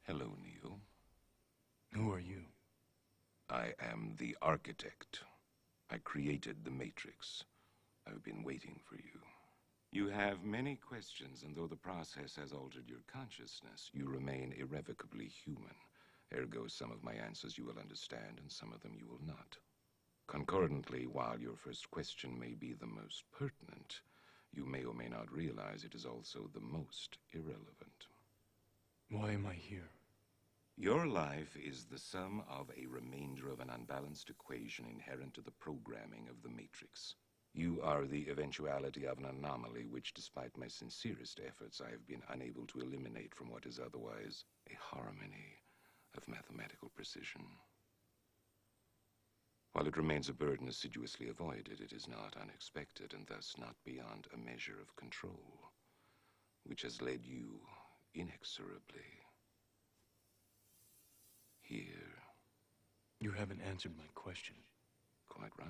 Hello, Neo. Who are you? I am the architect. I created the Matrix. I've been waiting for you. You have many questions, and though the process has altered your consciousness, you remain irrevocably human. Ergo, some of my answers you will understand, and some of them you will not. Concordantly, while your first question may be the most pertinent, you may or may not realize it is also the most irrelevant. Why am I here? Your life is the sum of a remainder of an unbalanced equation inherent to the programming of the Matrix. You are the eventuality of an anomaly which, despite my sincerest efforts, I have been unable to eliminate from what is otherwise a harmony of mathematical precision. While it remains a burden assiduously avoided, it is not unexpected and thus not beyond a measure of control, which has led you inexorably here. You haven't answered my question. Quite right.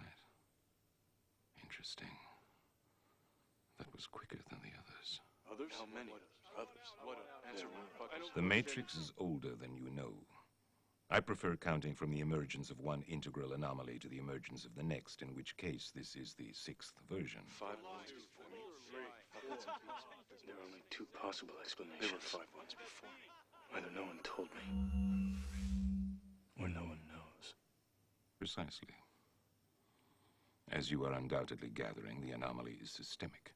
Interesting. That was quicker than the others. Others? How many? Others? What? Answer one. The Matrix is older than you know. I prefer counting from the emergence of one integral anomaly to the emergence of the next, in which case this is the 6th version. 5 ones before me. There are only 2 possible explanations. There were 5 ones before me. Either no one told me, or no one knows. Precisely. As you are undoubtedly gathering, the anomaly is systemic,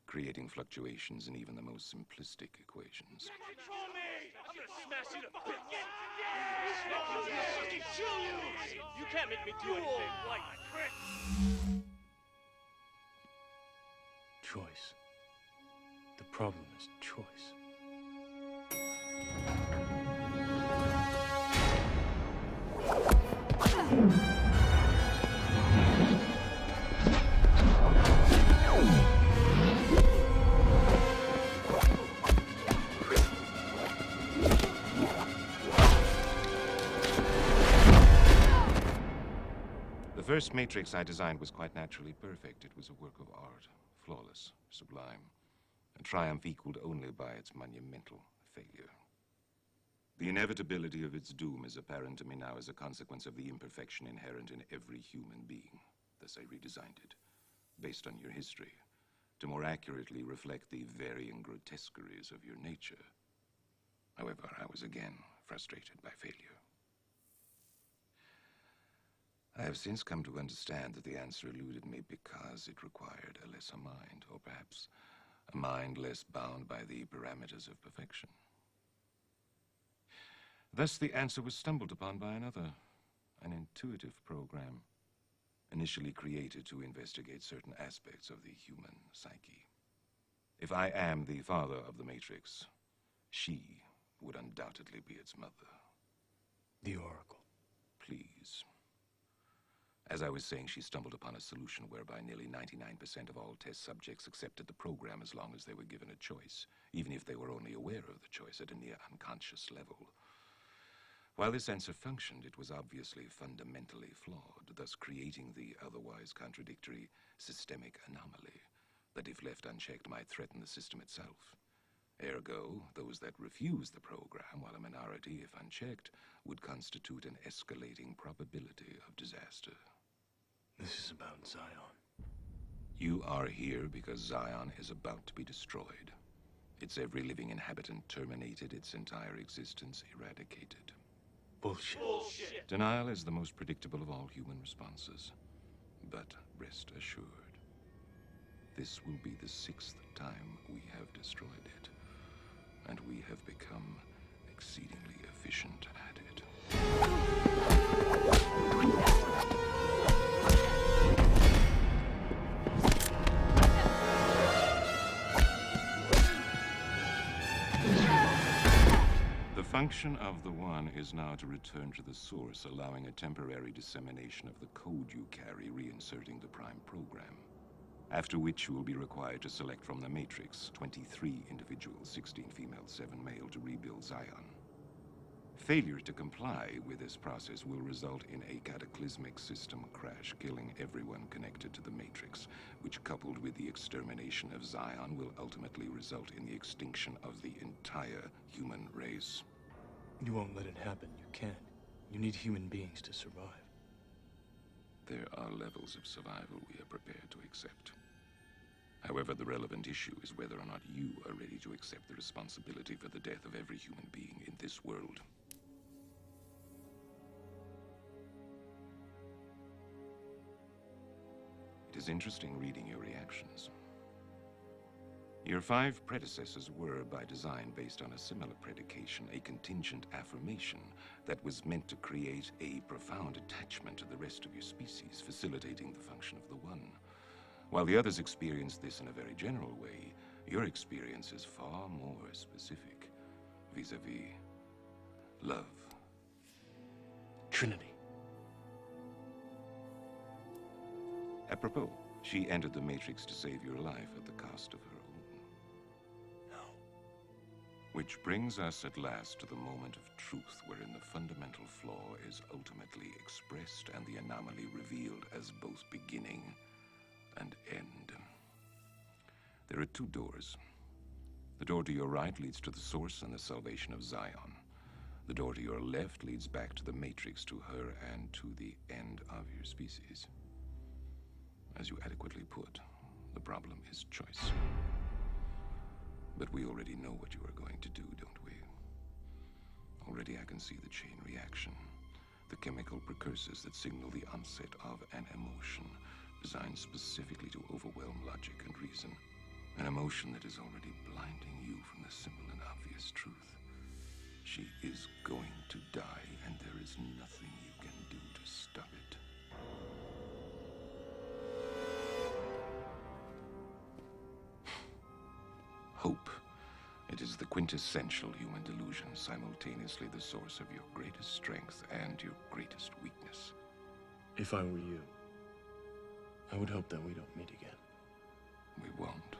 creating fluctuations in even the most simplistic equations. Control me! I'm gonna smash you to bits! You can't make me do anything, like Chris! Choice. The problem is choice. The first Matrix I designed was quite naturally perfect. It was a work of art, flawless, sublime, a triumph equaled only by its monumental failure. The inevitability of its doom is apparent to me now as a consequence of the imperfection inherent in every human being. Thus I redesigned it, based on your history, to more accurately reflect the varying grotesqueries of your nature. However, I was again frustrated by failure. I have since come to understand that the answer eluded me because it required a lesser mind, or perhaps a mind less bound by the parameters of perfection. Thus, the answer was stumbled upon by another, an intuitive program, initially created to investigate certain aspects of the human psyche. If I am the father of the Matrix, she would undoubtedly be its mother. The Oracle. Please. As I was saying, she stumbled upon a solution whereby nearly 99% of all test subjects accepted the program as long as they were given a choice, even if they were only aware of the choice at a near unconscious level. While this answer functioned, it was obviously fundamentally flawed, thus creating the otherwise contradictory systemic anomaly that, if left unchecked, might threaten the system itself. Ergo, those that refuse the program, while a minority, if unchecked, would constitute an escalating probability of disaster. This is about Zion. You are here because Zion is about to be destroyed. Its every living inhabitant terminated, its entire existence eradicated. Bullshit. Bullshit! Denial is the most predictable of all human responses. But rest assured, this will be the 6th time we have destroyed it, and we have become exceedingly efficient at it. The function of the One is now to return to the source, allowing a temporary dissemination of the code you carry, reinserting the Prime program. After which you will be required to select from the Matrix 23 individuals, 16 female, 7 male, to rebuild Zion. Failure to comply with this process will result in a cataclysmic system crash, killing everyone connected to the Matrix, which, coupled with the extermination of Zion, will ultimately result in the extinction of the entire human race. You won't let it happen. You can't. You need human beings to survive. There are levels of survival we are prepared to accept. However, the relevant issue is whether or not you are ready to accept the responsibility for the death of every human being in this world. It is interesting reading your reactions. Your 5 predecessors were, by design, based on a similar predication, a contingent affirmation that was meant to create a profound attachment to the rest of your species, facilitating the function of the One. While the others experienced this in a very general way, your experience is far more specific, vis-a-vis love. Trinity. Apropos, she entered the Matrix to save your life at the cost of her own. No. Which brings us at last to the moment of truth, wherein the fundamental flaw is ultimately expressed and the anomaly revealed as both beginning and end. There are 2 doors. The door to your right leads to the source and the salvation of Zion. The door to your left leads back to the Matrix, to her, and to the end of your species. As you adequately put, the problem is choice. But we already know what you are going to do, don't we? Already I can see the chain reaction, the chemical precursors that signal the onset of an emotion designed specifically to overwhelm logic and reason. An emotion that is already blinding you from the simple and obvious truth. She is going to die, and there is nothing you can do to stop it. Hope. It is the quintessential human delusion, simultaneously the source of your greatest strength and your greatest weakness. If I were you, I would hope that we don't meet again. We won't.